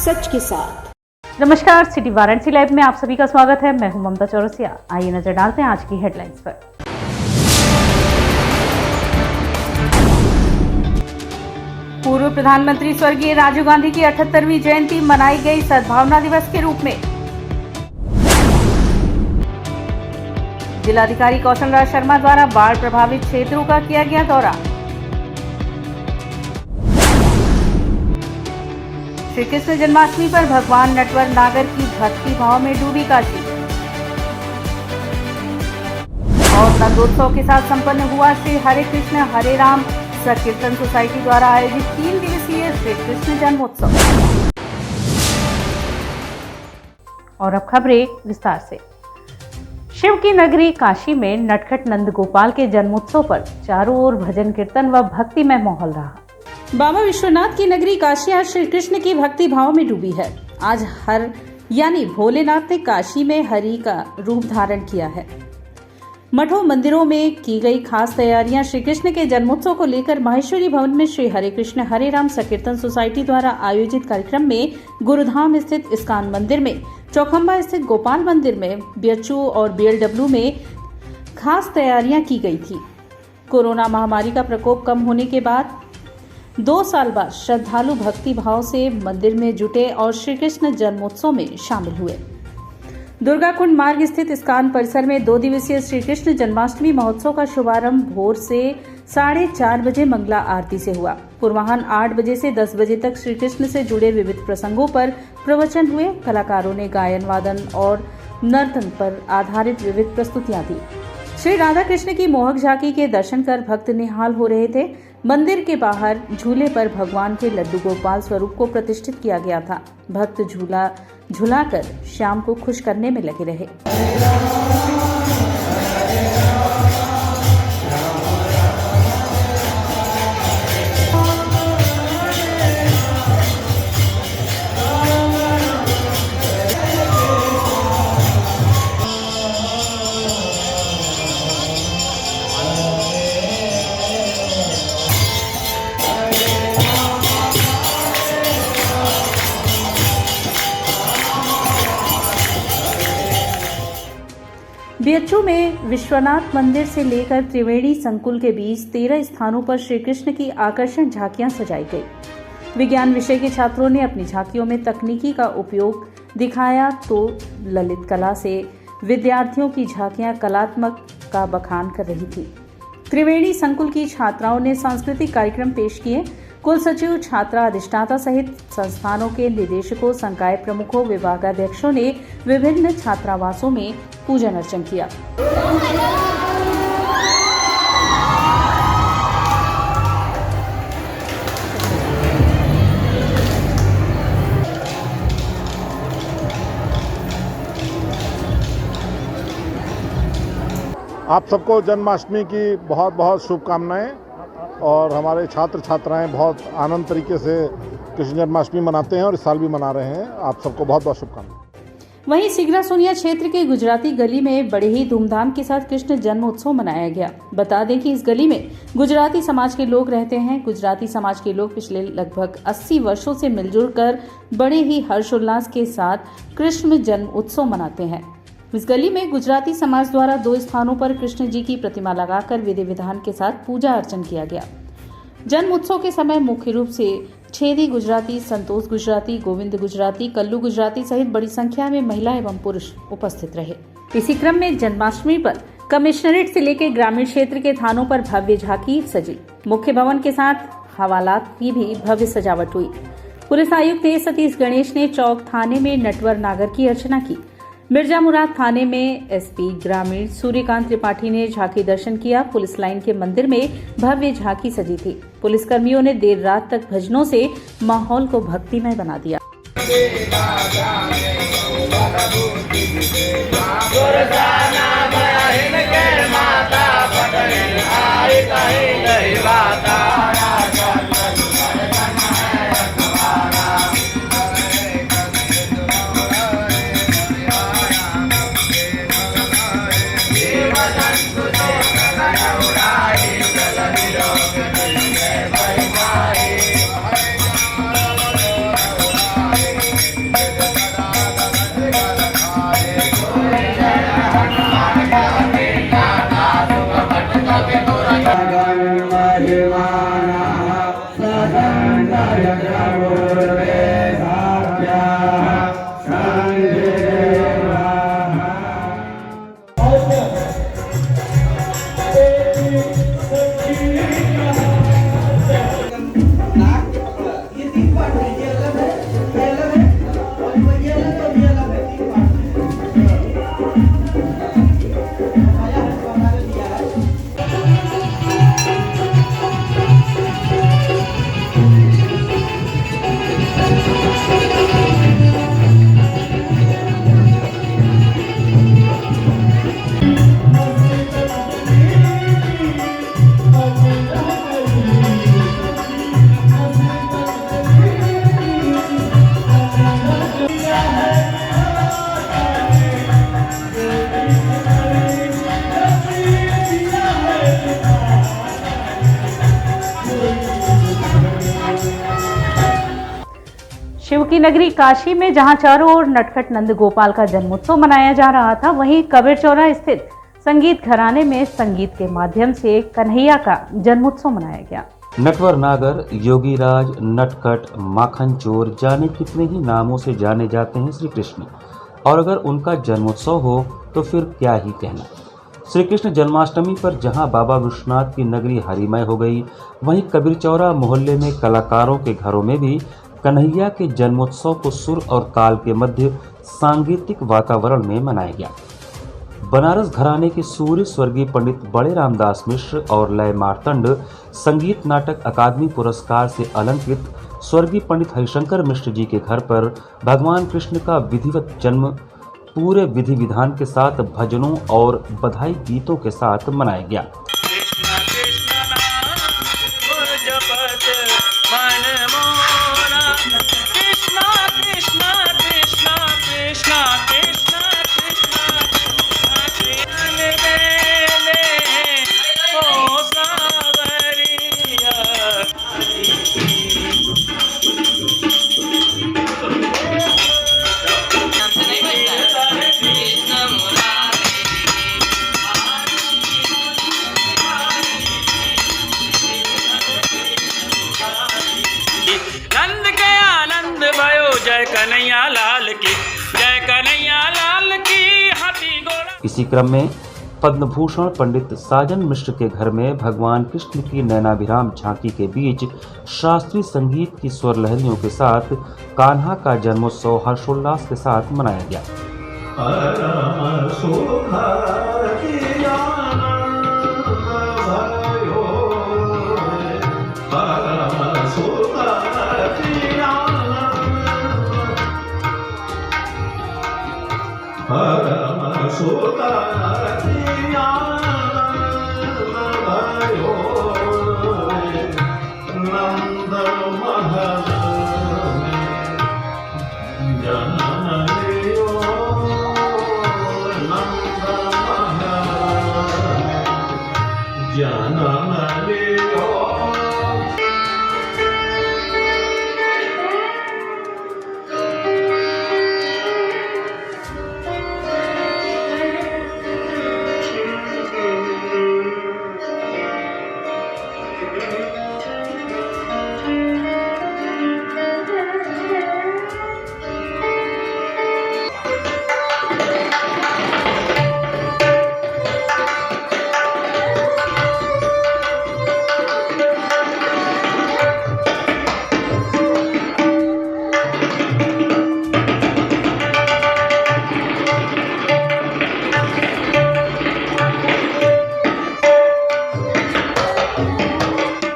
सच के साथ। नमस्कार, सिटी वाराणसी लाइव में आप सभी का स्वागत है। मैं हूं ममता चौरसिया। आइए नजर डालते हैं आज की हेडलाइंस पर। पूर्व प्रधानमंत्री स्वर्गीय राजीव गांधी की 78वीं जयंती मनाई गई सद्भावना दिवस के रूप में। जिलाधिकारी कौशल राज शर्मा द्वारा बाढ़ प्रभावित क्षेत्रों का किया गया दौरा। श्री कृष्ण जन्माष्टमी पर भगवान नटवर नागर की भक्ति भाव में डूबी काशी। और नंदोत्सव के साथ संपन्न हुआ श्री हरे कृष्ण हरे राम संकीर्तन सोसाइटी द्वारा आयोजित 3 दिवसीय श्री कृष्ण जन्मोत्सव। और अब खबरें विस्तार से। शिव की नगरी काशी में नटखट नंद गोपाल के जन्मोत्सव पर चारों ओर भजन कीर्तन व भक्तिमय माहौल रहा। बाबा विश्वनाथ की नगरी काशी आज श्री कृष्ण की भक्ति भाव में डूबी है। आज हर यानी भोलेनाथ ने काशी में हरि का रूप धारण किया है। मठों मंदिरों में की गई खास तैयारियां श्री कृष्ण के जन्मोत्सव को लेकर माहेश्वरी भवन में श्री हरे कृष्ण हरे राम संकीर्तन सोसाइटी द्वारा आयोजित कार्यक्रम में गुरुधाम स्थित इस्कॉन मंदिर में, चौखंबा स्थित गोपाल मंदिर में, बीएचयू और बीएलडब्ल्यू में खास तैयारियां की गई थी। कोरोना महामारी का प्रकोप कम होने के बाद 2 साल बाद श्रद्धालु भक्ति भाव से मंदिर में जुटे और श्री कृष्ण जन्मोत्सव में शामिल हुए। दुर्गा कुंड मार्ग स्थित इस्कॉन परिसर में 2 दिवसीय श्री कृष्ण जन्माष्टमी महोत्सव का शुभारंभ भोर से 4:30 बजे मंगला आरती से हुआ। पूर्वाह्न 8 बजे से 10 बजे तक श्री कृष्ण से जुड़े विविध प्रसंगों पर प्रवचन हुए। कलाकारों ने गायन वादन और नर्तन पर आधारित विविध प्रस्तुतियां दी। श्री राधा कृष्ण की मोहक झांकी के दर्शन कर भक्त निहाल हो रहे थे। मंदिर के बाहर झूले पर भगवान के लड्डू गोपाल स्वरूप को प्रतिष्ठित किया गया था। भक्त झूला झूलाकर श्याम को खुश करने में लगे रहे। बीएचयू में विश्वनाथ मंदिर से लेकर त्रिवेणी संकुल के बीच 13 स्थानों पर श्री कृष्ण की आकर्षण झांकियां सजाई गई। विज्ञान विषय के छात्रों ने अपनी झांकियों में तकनीकी का उपयोग दिखाया तो ललित कला से विद्यार्थियों की झांकियां कलात्मक का बखान कर रही थी। त्रिवेणी संकुल की छात्राओं ने सांस्कृतिक कार्यक्रम पेश किए। कुल सचिव, छात्रा अधिष्ठाता सहित संस्थानों के निदेशकों, संकाय प्रमुखों, विभागाध्यक्षों ने विभिन्न छात्रावासों में पूजन अर्चन किया। आप सबको जन्माष्टमी की बहुत बहुत शुभकामनाएं। और हमारे छात्र छात्राएं बहुत आनंद तरीके से कृष्ण जन्माष्टमी मनाते हैं और इस साल भी मना रहे हैं। आप सबको बहुत बहुत शुभकामनाएं। वहीं सिगरा सोनिया क्षेत्र के गुजराती गली में बड़े ही धूमधाम के साथ कृष्ण जन्मोत्सव मनाया गया। बता दें कि इस गली में गुजराती समाज के लोग रहते हैं। गुजराती समाज के लोग पिछले लगभग 80 वर्षों से मिलजुल कर बड़े ही हर्षोल्लास के साथ कृष्ण जन्म उत्सव मनाते हैं। इस गली में गुजराती समाज द्वारा 2 स्थानों पर कृष्ण जी की प्रतिमा लगाकर विधि विधान के साथ पूजा अर्चन किया गया। जन्म उत्सव के समय मुख्य रूप से छेदी गुजराती, संतोष गुजराती, गोविंद गुजराती, कल्लू गुजराती सहित बड़ी संख्या में महिला एवं पुरुष उपस्थित रहे। इसी क्रम में जन्माष्टमी पर कमिश्नरेट से लेकर ग्रामीण क्षेत्र के थानों पर भव्य झांकी सजी। मुख्य भवन के साथ हवालात की भी भव्य सजावट हुई। पुलिस आयुक्त सतीश गणेश ने चौक थाने में नटवर नागर की अर्चना की। मिर्जा मुराद थाने में एसपी ग्रामीण सूर्यकांत त्रिपाठी ने झांकी दर्शन किया। पुलिस लाइन के मंदिर में भव्य झांकी सजी थी। पुलिसकर्मियों ने देर रात तक भजनों से माहौल को भक्तिमय बना दिया। शिव की नगरी काशी में जहां चारों ओर नटखट नंद गोपाल का जन्मोत्सव मनाया जा रहा था, वहीं कबीर चौरा स्थित संगीत घराने में संगीत के माध्यम से कन्हैया का जन्मोत्सव मनाया गया। नटवर नागर, योगीराज, नटखट, माखन चोर, जाने कितने ही नामों से जाने जाते हैं श्री कृष्ण, और अगर उनका जन्मोत्सव हो तो फिर क्या ही कहना। श्री कृष्ण जन्माष्टमी पर जहां बाबा विश्वनाथ की नगरी हरिमय हो गई, वहीं कबीर चौरा मोहल्ले में कलाकारों के घरों में भी कन्हैया के जन्मोत्सव को सुर और ताल के मध्य सांगीतिक वातावरण में मनाया गया। बनारस घराने के सूर्य स्वर्गीय पंडित बड़े रामदास मिश्र और लय मार्तंड संगीत नाटक अकादमी पुरस्कार से अलंकृत स्वर्गीय पंडित हरिशंकर मिश्र जी के घर पर भगवान कृष्ण का विधिवत जन्म पूरे विधि विधान के साथ भजनों और बधाई गीतों के साथ मनाया गया। जय कन्हैया लाल की, जय कन्हैया लाल की, हाथी घोड़ा। इसी क्रम में पद्मभूषण पंडित साजन मिश्र के घर में भगवान कृष्ण की नैनाभिराम झांकी के बीच शास्त्रीय संगीत की स्वर लहरियों के साथ कान्हा का जन्मोत्सव हर्षोल्लास के साथ मनाया गया।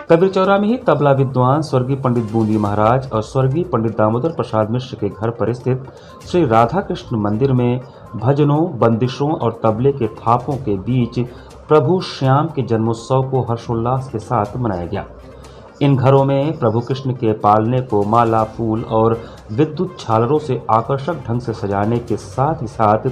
कबीर चौरा में ही तबला विद्वान स्वर्गीय पंडित बूंदी महाराज और स्वर्गीय पंडित दामोदर प्रसाद मिश्र के घर पर स्थित श्री राधा कृष्ण मंदिर में भजनों, बंदिशों और तबले के थापों के बीच प्रभु श्याम के जन्मोत्सव को हर्षोल्लास के साथ मनाया गया। इन घरों में प्रभु कृष्ण के पालने को माला, फूल और विद्युत झालरों से आकर्षक ढंग से सजाने के साथ ही साथ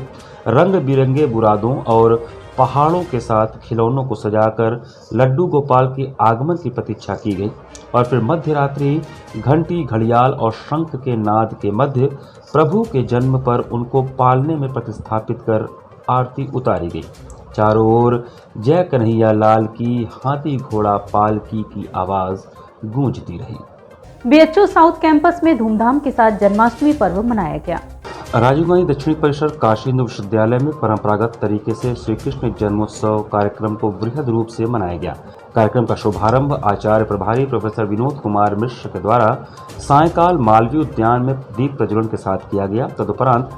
रंग बिरंगे बुरादों और पहाड़ों के साथ खिलौनों को सजाकर लड्डू गोपाल के आगमन की प्रतीक्षा की गई और फिर मध्य रात्रि घंटी, घड़ियाल और शंख के नाद के मध्य प्रभु के जन्म पर उनको पालने में प्रतिस्थापित कर आरती उतारी गई। चारों ओर जय कन्हैया लाल की, हाथी घोड़ा पालकी की आवाज गूंजती रही। बीएचयू साउथ कैंपस में धूमधाम के साथ जन्माष्टमी पर्व मनाया गया। राजीव गांधी दक्षिणी परिसर काशी हिंदू विश्वविद्यालय में परंपरागत तरीके से श्री कृष्ण जन्मोत्सव कार्यक्रम को वृहद रूप से मनाया गया। कार्यक्रम का शुभारंभ आचार्य प्रभारी प्रोफेसर विनोद कुमार मिश्र के द्वारा सायंकाल मालवीय उद्यान में दीप प्रज्वलन के साथ किया गया। तदुपरांत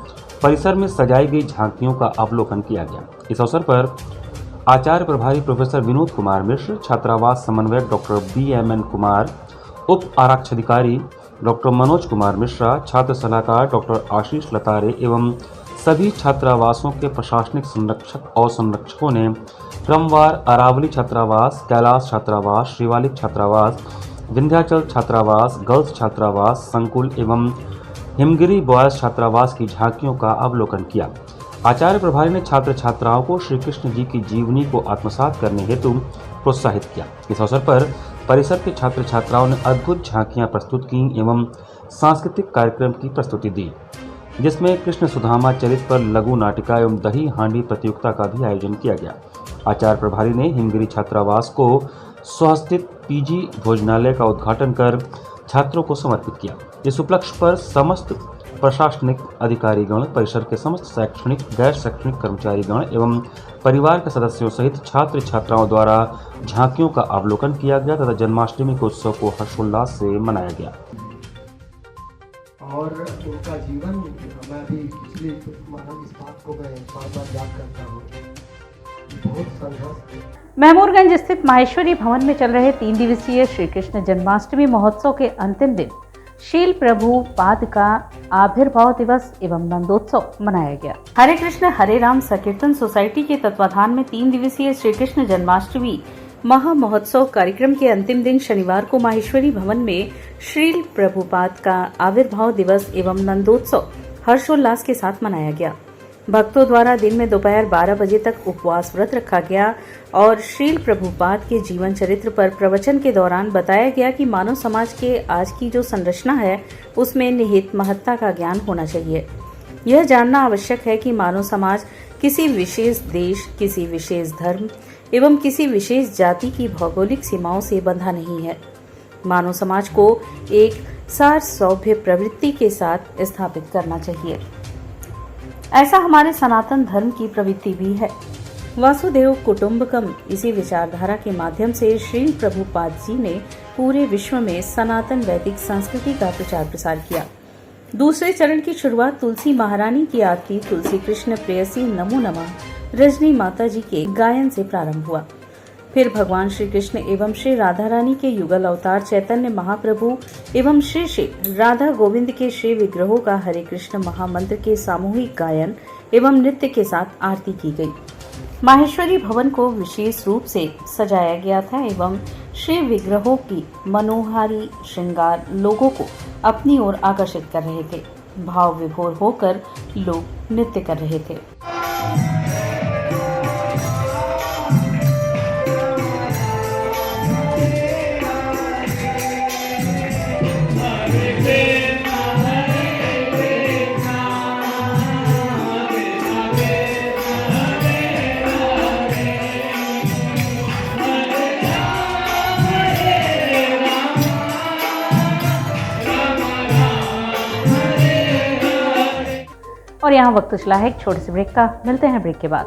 परिसर में सजाई गई झांकियों का अवलोकन किया गया। इस अवसर पर आचार्य प्रभारी प्रोफेसर विनोद कुमार मिश्र, छात्रावास समन्वयक डॉक्टर BMN कुमार, उप आरक्षाधिकारी डॉक्टर मनोज कुमार मिश्रा, छात्र सलाहकार डॉक्टर आशीष लतारे एवं सभी छात्रावासों के प्रशासनिक संरक्षक और संरक्षकों ने क्रमवार अरावली छात्रावास, कैलाश छात्रावास, शिवालिक छात्रावास, विंध्याचल छात्रावास, गर्ल्स छात्रावास, संकुल एवं हिमगिरी बॉयज छात्रावास की झांकियों का अवलोकन किया। आचार्य प्रभारी ने छात्र छात्राओं को श्री कृष्ण जी की जीवनी को आत्मसात करने हेतु प्रोत्साहित किया। इस अवसर पर परिसर के छात्र छात्राओं ने अद्भुत झांकियां प्रस्तुत की एवं सांस्कृतिक कार्यक्रम की प्रस्तुति दी, जिसमें कृष्ण सुदामा चरित्र पर लघु नाटिका एवं दही हांडी प्रतियोगिता का भी आयोजन किया गया। आचार्य प्रभारी ने हिमगिरी छात्रावास को स्वस्थित पीजी भोजनालय का उद्घाटन कर छात्रों को समर्पित किया। इस उपलक्ष्य पर समस्त प्रशासनिक अधिकारीगण, परिसर के समस्त शैक्षणिक, गैर शैक्षणिक कर्मचारीगण एवं परिवार के सदस्यों सहित छात्र छात्राओं द्वारा झांकियों का अवलोकन किया गया तथा जन्माष्टमी के उत्सव को हर्षोल्लास से मनाया गया। और उनका जीवन मैं भी पिछले मानव इस बात को मैं बार-बार याद करता हूँ। बहुत संघर्ष। महमूरगंज स्थित माहेश्वरी भवन में चल रहे 3 दिवसीय श्री कृष्ण जन्माष्टमी महोत्सव के अंतिम दिन शील प्रभु पाद का आविर्भाव दिवस एवं नंदोत्सव मनाया गया। हरे कृष्ण हरे राम संकीर्तन सोसाइटी के तत्वाधान में 3 दिवसीय श्री कृष्ण जन्माष्टमी महा महोत्सव कार्यक्रम के अंतिम दिन शनिवार को माहेश्वरी भवन में श्रील प्रभुपाद का आविर्भाव दिवस एवं नंदोत्सव हर्षोल्लास के साथ मनाया गया। भक्तों द्वारा दिन में दोपहर 12 बजे तक उपवास व्रत रखा गया और श्रील प्रभुपाद के जीवन चरित्र पर प्रवचन के दौरान बताया गया कि मानव समाज के आज की जो संरचना है उसमें निहित महत्ता का ज्ञान होना चाहिए। यह जानना आवश्यक है कि मानव समाज किसी विशेष देश, किसी विशेष धर्म एवं किसी विशेष जाति की भौगोलिक सीमाओं से बंधा नहीं है। मानव समाज को एक सार सौभ्य प्रवृत्ति के साथ स्थापित करना चाहिए। ऐसा हमारे सनातन धर्म की प्रवृत्ति भी है। वासुदेव कुटुंबकम इसी विचारधारा के माध्यम से श्री प्रभुपाद जी ने पूरे विश्व में सनातन वैदिक संस्कृति का प्रचार प्रसार किया। दूसरे चरण की शुरुआत तुलसी महारानी की आरती तुलसी कृष्ण प्रेयसी नमो नमः रजनी माता जी के गायन से प्रारंभ हुआ। फिर भगवान श्री कृष्ण एवं श्री राधा रानी के युगल अवतार चैतन्य महाप्रभु एवं श्री श्री राधा गोविंद के श्री विग्रहों का हरे कृष्ण महामंत्र के सामूहिक गायन एवं नृत्य के साथ आरती की गई। माहेश्वरी भवन को विशेष रूप से सजाया गया था एवं श्री विग्रहों की मनोहारी श्रृंगार लोगों को अपनी ओर आकर्षित कर रहे थे। भाव विभोर होकर लोग नृत्य कर रहे थे। और यहाँ वक्त चला है एक छोटे से ब्रेक का। मिलते हैं ब्रेक के बाद।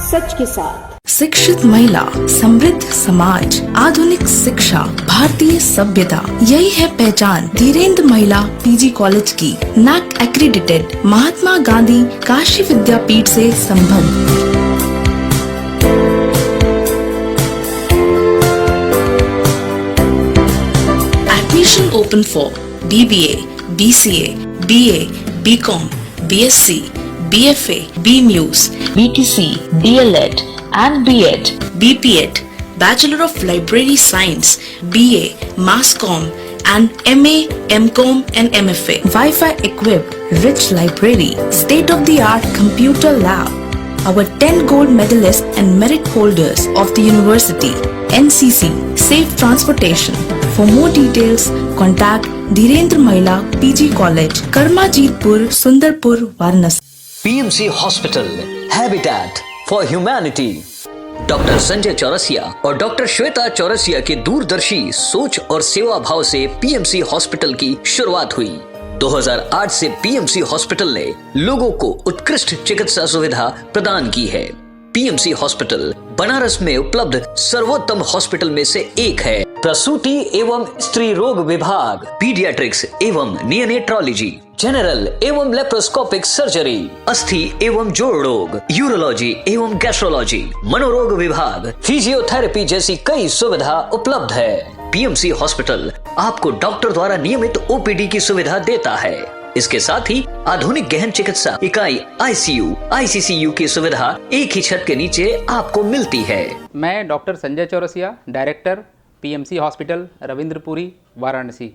सच के साथ शिक्षित महिला, समृद्ध समाज, आधुनिक शिक्षा, भारतीय सभ्यता, यही है पहचान धीरेन्द्र महिला पीजी कॉलेज की। NAAC एक्रीडिटेड, महात्मा गांधी काशी विद्यापीठ से संबद्ध। Admission open for BBA, BCA, BA, BCom, BSc, BFA, BMUS, BTC, DLED and BEd, BPEd, Bachelor of Library Science, BA, Mass Comm and MA, MCom and MFA. Wi-Fi equipped, rich library, state-of-the-art computer lab. Our 10 gold medalists and merit holders of the university, NCC, safe transportation. For more details, contact Dhirendra Mahila PG college, Karmajitpur, Sundarpur, Varanasi. PMC hospital, habitat for humanity. Doctor Sanjay Chaurasia और doctor Shweta Chaurasia के दूरदर्शी सोच और सेवा भाव से PMC hospital की शुरुआत हुई। 2008 से PMC हॉस्पिटल ने लोगों को उत्कृष्ट चिकित्सा सुविधा प्रदान की है। PMC हॉस्पिटल बनारस में उपलब्ध सर्वोत्तम हॉस्पिटल में से एक है। प्रसूति एवं स्त्री रोग विभाग, पीडियाट्रिक्स एवं नियोनेट्रोलॉजी, जनरल एवं लेप्रोस्कोपिक सर्जरी, अस्थि एवं जोड़ रोग, यूरोलॉजी एवं गैस्ट्रोलॉजी, मनोरोग विभाग, फिजियोथेरेपी जैसी कई सुविधा उपलब्ध है। PMC हॉस्पिटल आपको डॉक्टर द्वारा नियमित OPD की सुविधा देता है। इसके साथ ही आधुनिक गहन चिकित्सा इकाई ICU, ICCU की सुविधा एक ही छत के नीचे आपको मिलती है। मैं doctor Sanjay Chaurasia, director PMC hospital Ravindrapuri, Varanasi.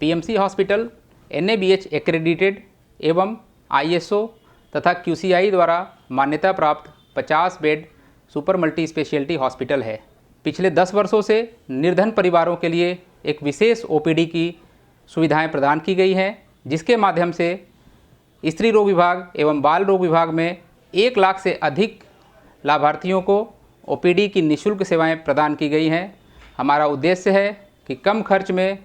PMC hospital NABH accredited एवं ISO तथा QCI द्वारा मान्यता प्राप्त 50 bed super multi speciality hospital है। पिछले 10 वर्षों से निर्धन परिवारों के लिए एक विशेष ओपीडी की सुविधाएं प्रदान की गई हैं, जिसके माध्यम से स्त्री रोग विभाग एवं बाल रोग विभाग में 1 लाख से अधिक लाभार्थियों को ओपीडी की निःशुल्क सेवाएं प्रदान की गई हैं। हमारा उद्देश्य है कि कम खर्च में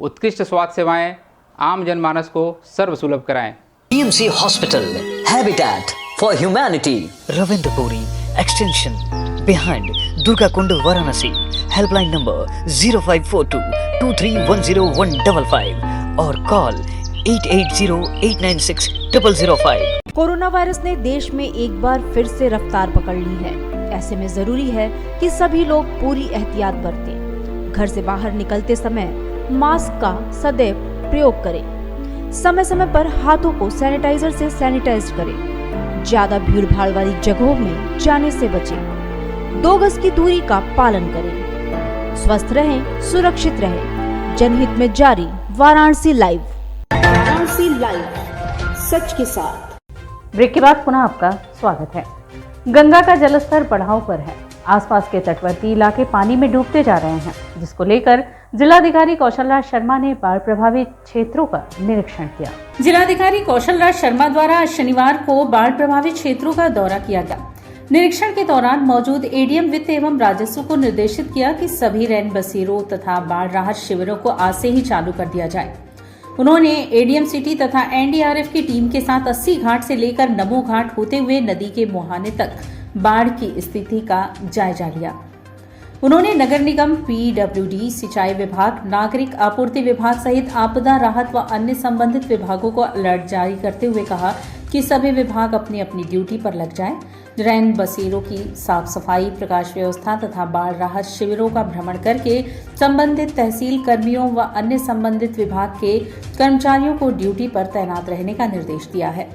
उत्कृष्ट स्वास्थ्य सेवाएं आम जनमानस को सर्वसुलभ कराएं। PMC hospital habitat for humanity, Ravindrapuri extension behind Durga Kund Varanasi. Helpline number 0542231015 और कॉल 8808960005। कोरोना वायरस ने देश में एक बार फिर से रफ्तार पकड़ ली है। ऐसे में जरूरी है कि सभी लोग पूरी एहतियात बरतें। घर से बाहर निकलते समय मास्क का सदैव प्रयोग करें। समय समय पर हाथों को सैनिटाइजर से सैनिटाइज करें। ज्यादा भीड़ भाड़ वाली जगहों में जाने से बचें। 2 गज की दूरी का पालन करें। स्वस्थ रहें, सुरक्षित रहें। जनहित में जारी वाराणसी लाइव। वाराणसी लाइव, सच के साथ। ब्रेक के बाद पुनः आपका स्वागत है। गंगा का जलस्तर बढ़ाव पर है। आसपास के तटवर्ती इलाके पानी में डूबते जा रहे हैं, जिसको लेकर जिलाधिकारी कौशल राज शर्मा ने बाढ़ प्रभावित क्षेत्रों का निरीक्षण किया। जिलाधिकारी कौशल राज शर्मा द्वारा आज शनिवार को बाढ़ प्रभावित क्षेत्रों का दौरा किया गया। निरीक्षण के दौरान मौजूद एडीएम वित्त एवं राजस्व को निर्देशित किया कि सभी रैन बसेरों तथा बाढ़ राहत शिविरों को आज से ही चालू कर दिया जाए। उन्होंने एडीएम सिटी तथा एनडीआरएफ की टीम के साथ 80 घाट से लेकर नमो घाट होते हुए नदी के मुहाने तक बाढ़ की स्थिति का जायजा लिया। उन्होंने नगर निगम, पीडब्ल्यूडी, सिंचाई विभाग, नागरिक आपूर्ति विभाग सहित आपदा राहत व अन्य संबंधित विभागों को अलर्ट जारी करते हुए कहा कि सभी विभाग अपनी अपनी ड्यूटी पर लग जाएं। रैन बसेरों की साफ सफाई, प्रकाश व्यवस्था तथा बाढ़ राहत शिविरों का भ्रमण करके संबंधित तहसील कर्मियों व अन्य संबंधित विभाग के कर्मचारियों को ड्यूटी पर तैनात रहने का निर्देश दिया है।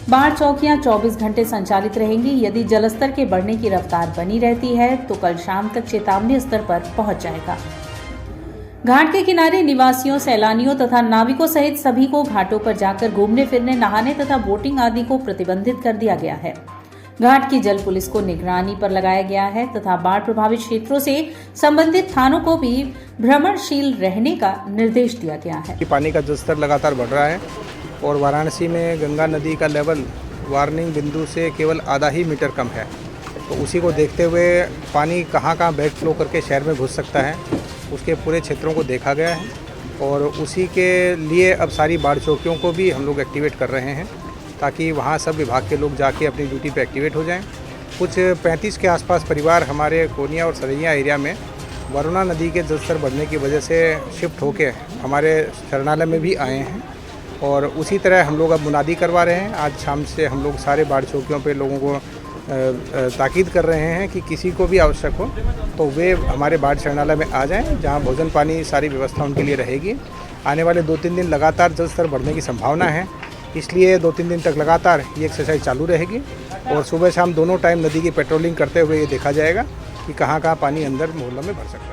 बाढ़ चौकियां 24 घंटे संचालित रहेंगी। यदि जलस्तर के बढ़ने की रफ्तार बनी रहती है तो कल शाम तक चेतावनी स्तर पर पहुंच जाएगा। घाट के किनारे निवासियों, सैलानियों तथा नाविकों सहित सभी को घाटों पर जाकर घूमने फिरने, नहाने तथा बोटिंग आदि को प्रतिबंधित कर दिया गया है। घाट की जल पुलिस को निगरानी पर लगाया गया है तथा बाढ़ प्रभावित क्षेत्रों से संबंधित थानों को भी भ्रमणशील रहने का निर्देश दिया गया है। पानी का जलस्तर लगातार बढ़ रहा है और वाराणसी में गंगा नदी का लेवल वार्निंग बिंदु से केवल आधा ही मीटर कम है। तो उसी को देखते हुए पानी कहाँ बैक फ्लो करके शहर में घुस सकता है, उसके पूरे क्षेत्रों को देखा गया है और उसी के लिए अब सारी बाढ़ चौकियों को भी हम लोग एक्टिवेट कर रहे हैं ताकि वहाँ सब विभाग के लोग जाके अपनी ड्यूटी पे एक्टिवेट हो जाएं। कुछ 35 के आसपास परिवार हमारे कोनिया और सरैया एरिया में वरुणा नदी के जलस्तर बढ़ने की वजह से शिफ्ट होके हमारे शरणालय में भी आए हैं और उसी तरह हम लोग अब मुनादी करवा रहे हैं। आज शाम से हम लोग सारे बाढ़ चौकियों पे लोगों को ताकीद कर रहे हैं कि किसी को भी आवश्यक हो तो वे हमारे बाढ़ शरणालय में आ जाएं, जहां भोजन पानी सारी व्यवस्था उनके लिए रहेगी। आने वाले 2-3 दिन लगातार जलस्तर बढ़ने की संभावना है, इसलिए 2-3 दिन तक लगातार ये एक्सरसाइज चालू रहेगी और सुबह शाम दोनों टाइम नदी की पेट्रोलिंग करते हुए ये देखा जाएगा कि कहाँ पानी अंदर मोहल्लों में भर सकता है।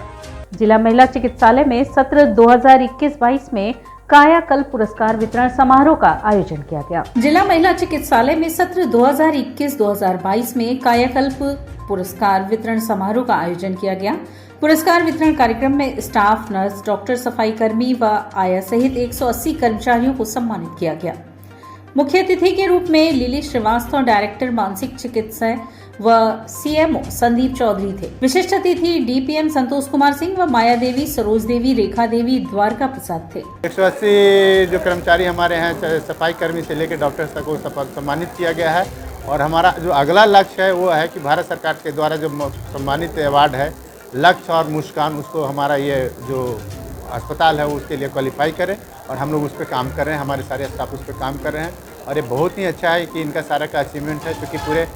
जिला महिला चिकित्सालय में सत्र 2021-22 में कायाकल्प पुरस्कार वितरण समारोह का आयोजन किया गया। जिला महिला चिकित्सालय में सत्र 2021-2022 में कायाकल्प पुरस्कार वितरण समारोह का आयोजन किया गया। पुरस्कार वितरण कार्यक्रम में स्टाफ, नर्स, डॉक्टर, सफाई कर्मी व आया सहित 180 कर्मचारियों को सम्मानित किया गया। मुख्य अतिथि के रूप में लिली श्रीवास्तव, डायरेक्टर मानसिक चिकित्सा व सीएमओ संदीप चौधरी थे। विशिष्ट अतिथि डीपीएम संतोष कुमार सिंह व माया देवी, सरोज देवी, रेखा देवी, द्वारका प्रसाद थे। 180 जो कर्मचारी हमारे हैं, सफाई कर्मी से लेकर डॉक्टर तक को सम्मानित किया गया है और हमारा जो अगला लक्ष्य है वो है कि भारत सरकार के द्वारा जो सम्मानित अवार्ड है लक्ष्य और मुस्कान, उसको हमारा ये जो अस्पताल है उसके लिए क्वालिफाई करें और हम लोग उस पर काम कर रहे हैं। हमारे सारे स्टाफ उस पर काम कर रहे हैं और ये बहुत ही अच्छा है कि इनका सारा का अचीवमेंट है, क्योंकि पूरे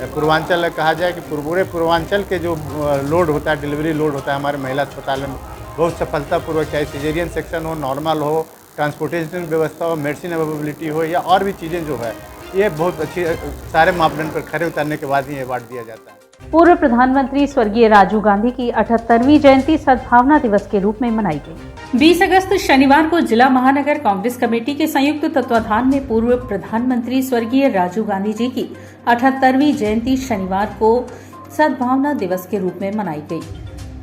पूर्वांचल कहा जाए कि पूरे पूर्वांचल के जो लोड होता है, डिलीवरी लोड होता है हमारे महिला अस्पताल में बहुत सफलतापूर्वक, चाहे सिजेरियन सेक्शन हो, नॉर्मल हो, ट्रांसपोर्टेशन व्यवस्था हो, मेडिसिन अवेलेबिलिटी हो या और भी चीज़ें जो है, ये बहुत अच्छी सारे मापदंड पर खरे उतरने के बाद ही अवार्ड दिया जाता है। पूर्व प्रधानमंत्री स्वर्गीय राजीव गांधी की 78वीं जयंती सद्भावना दिवस के रूप में मनाई गई। 20 अगस्त शनिवार को जिला महानगर कांग्रेस कमेटी के संयुक्त तत्वाधान में पूर्व प्रधानमंत्री स्वर्गीय राजीव गांधी जी की 78वीं जयंती शनिवार को सद्भावना दिवस के रूप में मनाई गई।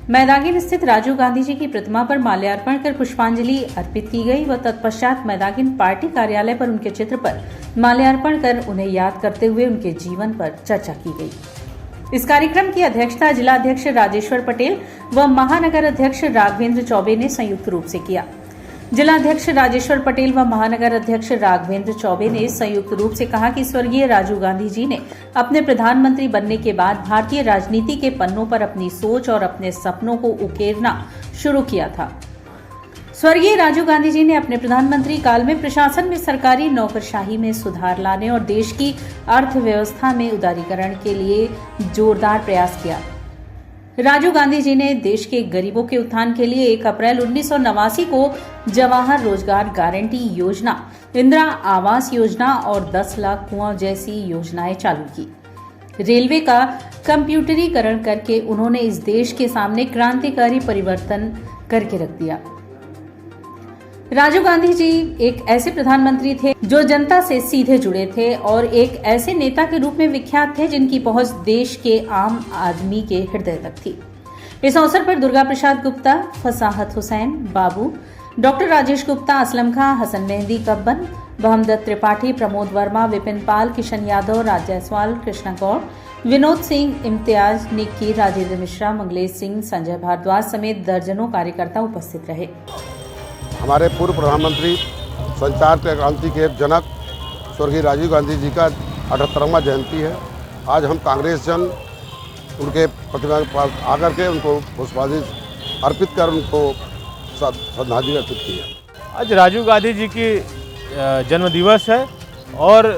मैदागिन स्थित राजीव गांधी जी की प्रतिमा पर माल्यार्पण कर पुष्पांजलि अर्पित की गई व तत्पश्चात मैदागिन पार्टी कार्यालय पर उनके चित्र पर माल्यार्पण कर उन्हें याद करते हुए उनके जीवन पर चर्चा की गई। इस कार्यक्रम की अध्यक्षता जिला अध्यक्ष राजेश्वर पटेल व महानगर अध्यक्ष राघवेंद्र चौबे ने संयुक्त रूप से किया। जिला अध्यक्ष राजेश्वर पटेल व महानगर अध्यक्ष राघवेंद्र चौबे ने संयुक्त रूप से कहा कि स्वर्गीय राजीव गांधी जी ने अपने प्रधानमंत्री बनने के बाद भारतीय राजनीति के पन्नों पर अपनी सोच और अपने सपनों को उकेरना शुरू किया था। स्वर्गीय राजीव गांधी जी ने अपने प्रधानमंत्री काल में प्रशासन में सरकारी नौकरशाही में सुधार लाने और देश की अर्थव्यवस्था में उदारीकरण के लिए जोरदार प्रयास किया। राजीव गांधी जी ने देश के गरीबों के उत्थान के लिए 1 अप्रैल 1989 को जवाहर रोजगार गारंटी योजना, इंदिरा आवास योजना और 10 लाख कुआं जैसी योजनाएं चालू की। रेलवे का कंप्यूटरीकरण करके उन्होंने इस देश के सामने क्रांतिकारी परिवर्तन करके रख दिया। राजीव गांधी जी एक ऐसे प्रधानमंत्री थे जो जनता से सीधे जुड़े थे और एक ऐसे नेता के रूप में विख्यात थे जिनकी पहुंच देश के आम आदमी के हृदय तक थी। इस अवसर पर दुर्गा प्रसाद गुप्ता, फसाहत हुसैन, बाबू, डॉक्टर राजेश गुप्ता, असलम खां, हसन मेहंदी कब्बन, बहमदत्त त्रिपाठी, प्रमोद वर्मा, विपिन पाल, किशन यादव, राज जायसवाल, कृष्णा गौड़, विनोद सिंह, इम्तियाज, निक्की, राजेंद्र मिश्रा, मंगलेश सिंह, संजय भारद्वाज समेत दर्जनों कार्यकर्ता उपस्थित रहे। हमारे पूर्व प्रधानमंत्री, संचार के क्रांति के जनक स्वर्गीय राजीव गांधी जी का 78वां जयंती है। आज हम कांग्रेस जन उनके प्रतिमा के पास आकर के उनको पुष्पांजलि अर्पित कर उनको श्रद्धांजलि अर्पित की है। आज राजीव गांधी जी की जन्म दिवस है और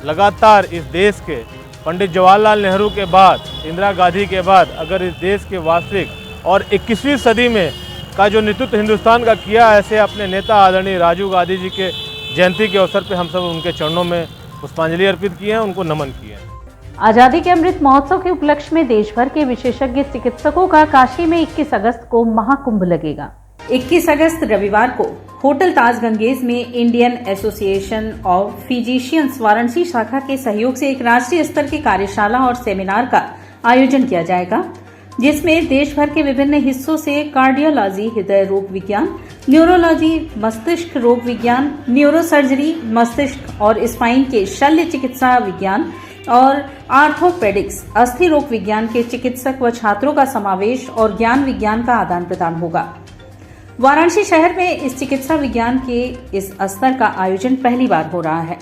लगातार इस देश के पंडित जवाहरलाल नेहरू के बाद, इंदिरा गांधी के बाद अगर इस देश के वास्तविक और 21वीं सदी में का जो नेतृत्व हिंदुस्तान का किया, ऐसे अपने नेता आदरणीय राजीव गांधी जी के जयंती के अवसर पे हम सब उनके चरणों में पुष्पांजलि अर्पित किए हैं, उनको नमन किए हैं। आजादी के अमृत महोत्सव के उपलक्ष्य में देश भर के विशेषज्ञ चिकित्सकों का काशी में 21 अगस्त को महाकुंभ लगेगा। 21 अगस्त रविवार को होटल ताज गंगेज में Indian association of physicians Varanasi शाखा के सहयोग से एक राष्ट्रीय स्तर की कार्यशाला और सेमिनार का आयोजन किया जाएगा, जिसमें देश भर के विभिन्न हिस्सों से कार्डियोलॉजी, हृदय रोग विज्ञान, न्यूरोलॉजी, मस्तिष्क रोग विज्ञान, न्यूरोसर्जरी, मस्तिष्क और स्पाइन के शल्य चिकित्सा विज्ञान और आर्थोपेडिक्स, अस्थि रोग विज्ञान के चिकित्सक व छात्रों का समावेश और ज्ञान विज्ञान का आदान प्रदान होगा। वाराणसी शहर में इस चिकित्सा विज्ञान के इस स्तर का आयोजन पहली बार हो रहा है।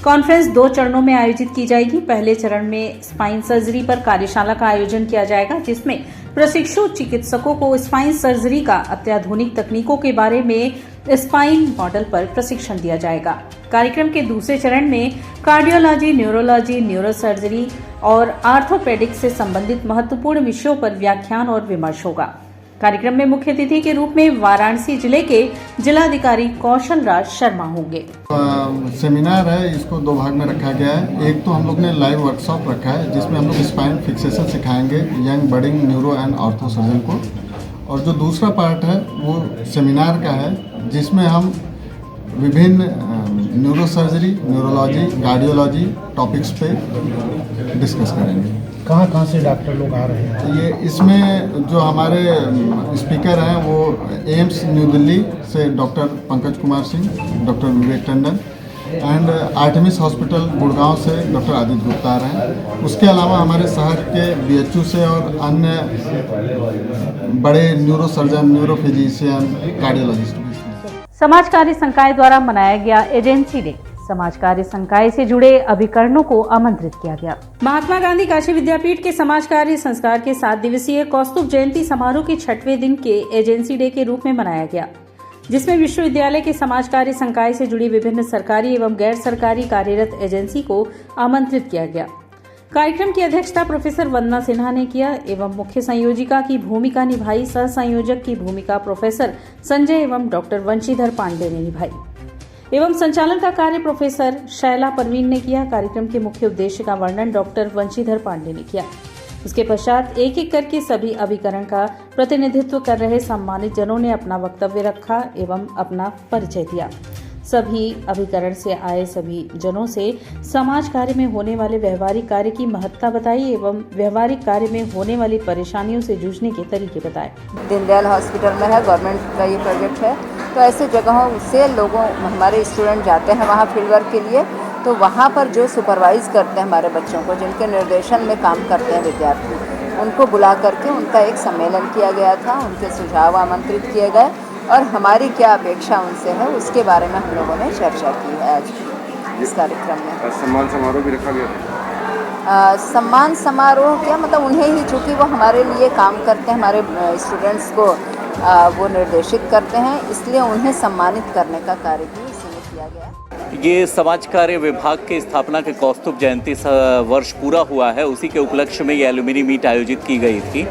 कॉन्फ्रेंस 2 चरणों में आयोजित की जाएगी। पहले चरण में स्पाइन सर्जरी पर कार्यशाला का आयोजन किया जाएगा, जिसमें प्रशिक्षु चिकित्सकों को स्पाइन सर्जरी का अत्याधुनिक तकनीकों के बारे में स्पाइन मॉडल पर प्रशिक्षण दिया जाएगा। कार्यक्रम के दूसरे चरण में कार्डियोलॉजी, न्यूरोलॉजी, न्यूरोसर्जरी और आर्थोपेडिक्स से संबंधित महत्वपूर्ण विषयों पर व्याख्यान और विमर्श होगा। कार्यक्रम में मुख्य अतिथि के रूप में वाराणसी जिले के जिलाधिकारी कौशल राज शर्मा होंगे। सेमिनार है, इसको 2 भाग में रखा गया है। एक तो हम लोग ने लाइव वर्कशॉप रखा है जिसमें हम लोग स्पाइन फिक्सेशन सिखाएंगे young budding neuro and ortho surgeon को, और जो दूसरा पार्ट है वो सेमिनार का है जिसमें हम विभिन्न neuro surgery, neurology, cardiology topics पे डिस्कस करेंगे। कहाँ से डॉक्टर लोग आ रहे हैं? ये इसमें जो हमारे स्पीकर हैं वो एम्स न्यू दिल्ली से doctor Pankaj Kumar Singh, doctor Vivek Tandon and Artemis hospital Gurgaon से डॉक्टर आदित्य गुप्ता आ रहे हैं। उसके अलावा हमारे शहर के BHU से और अन्य बड़े neuro surgeon, neuro physician, cardiologist भी। समाज कार्य संकाय द्वारा मनाया गया एजेंसी डे। समाज कार्य संकाय से जुड़े अभिकरणों को आमंत्रित किया गया। महात्मा गांधी काशी विद्यापीठ के समाज कार्य संस्कार के 7 दिवसीय कौस्तुभ जयंती समारोह के 6वें दिन के एजेंसी डे के रूप में मनाया गया, जिसमें विश्वविद्यालय के समाज कार्य संकाय से जुड़ी विभिन्न सरकारी एवं गैर सरकारी कार्यरत एजेंसी को आमंत्रित किया गया। कार्यक्रम की अध्यक्षता प्रोफेसर वंदना सिन्हा ने किया एवं मुख्य संयोजिका की भूमिका निभाई। सह संयोजक की भूमिका प्रोफेसर संजय एवं डॉक्टर वंशीधर पांडे ने निभाई एवं संचालन का कार्य प्रोफेसर शैला परवीन ने किया। कार्यक्रम के मुख्य उद्देश्य का वर्णन डॉक्टर वंशीधर पांडे ने किया। उसके पश्चात एक एक करके सभी अभिकरण का प्रतिनिधित्व कर रहे सम्मानित जनों ने अपना वक्तव्य रखा एवं अपना परिचय दिया। सभी अभिकरण से आए सभी जनों से समाज कार्य में होने वाले व्यवहारिक कार्य की महत्ता बताई एवं व्यवहारिक कार्य में होने वाली परेशानियों से जूझने के तरीके बताए। दीनदयाल हॉस्पिटल में है, गवर्नमेंट का ये प्रोजेक्ट है, तो ऐसे जगहों से लोगों हमारे स्टूडेंट जाते हैं वहाँ फील्ड वर्क के लिए, तो वहाँ पर जो सुपरवाइज करते हैं हमारे बच्चों को, जिनके निर्देशन में काम करते हैं विद्यार्थी, उनको बुला करके उनका एक सम्मेलन किया गया था, उनके सुझाव आमंत्रित किए गए और हमारी क्या अपेक्षा उनसे है उसके बारे में हम लोगों ने चर्चा की है आज इस कार्यक्रम में। सम्मान समारोह भी रखा गया था। सम्मान समारोह क्या मतलब, उन्हें ही चूँकि वो हमारे लिए काम करते हैं, हमारे स्टूडेंट्स को वो निर्देशित करते हैं, इसलिए उन्हें सम्मानित करने का कार्य भी इसमें किया गया। ये समाज कार्य विभाग की स्थापना के कौस्तुभ जयंती वर्ष पूरा हुआ है, उसी के उपलक्ष्य में ये एलुमिनी मीट आयोजित की गई थी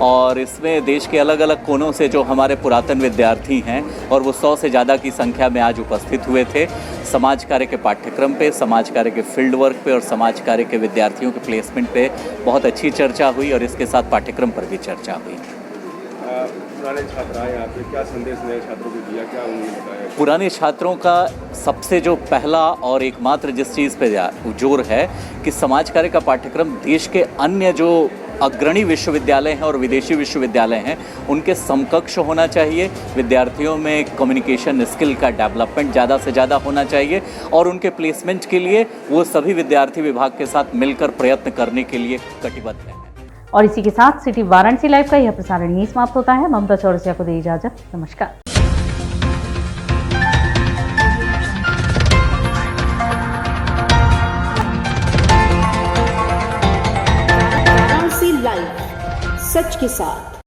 और इसमें देश के अलग अलग कोनों से जो हमारे पुरातन विद्यार्थी हैं और वो 100 से ज़्यादा की संख्या में आज उपस्थित हुए थे। समाज कार्य के पाठ्यक्रम पे, समाज कार्य के फील्ड वर्क पे और समाज कार्य के विद्यार्थियों के प्लेसमेंट पे बहुत अच्छी चर्चा हुई और इसके साथ पाठ्यक्रम पर भी चर्चा हुई। पुराने छात्र आए, आपने क्या संदेश नए छात्रों को दिया, क्या उन्होंने बताया? पुराने छात्रों का सबसे जो पहला और एकमात्र जिस चीज़ पे जोर है कि समाज कार्य का पाठ्यक्रम देश के अन्य जो अग्रणी विश्वविद्यालय हैं और विदेशी विश्वविद्यालय हैं उनके समकक्ष होना चाहिए। विद्यार्थियों में कम्युनिकेशन स्किल का डेवलपमेंट ज़्यादा से ज़्यादा होना चाहिए और उनके प्लेसमेंट के लिए वो सभी विद्यार्थी विभाग के साथ मिलकर प्रयत्न करने के लिए कटिबद्ध हैं। और इसी के साथ सिटी वाराणसी लाइव का यह प्रसारण यहीं समाप्त होता है। ममता चौरसिया को दे इजाजत, नमस्कार। वाराणसी लाइव, सच के साथ।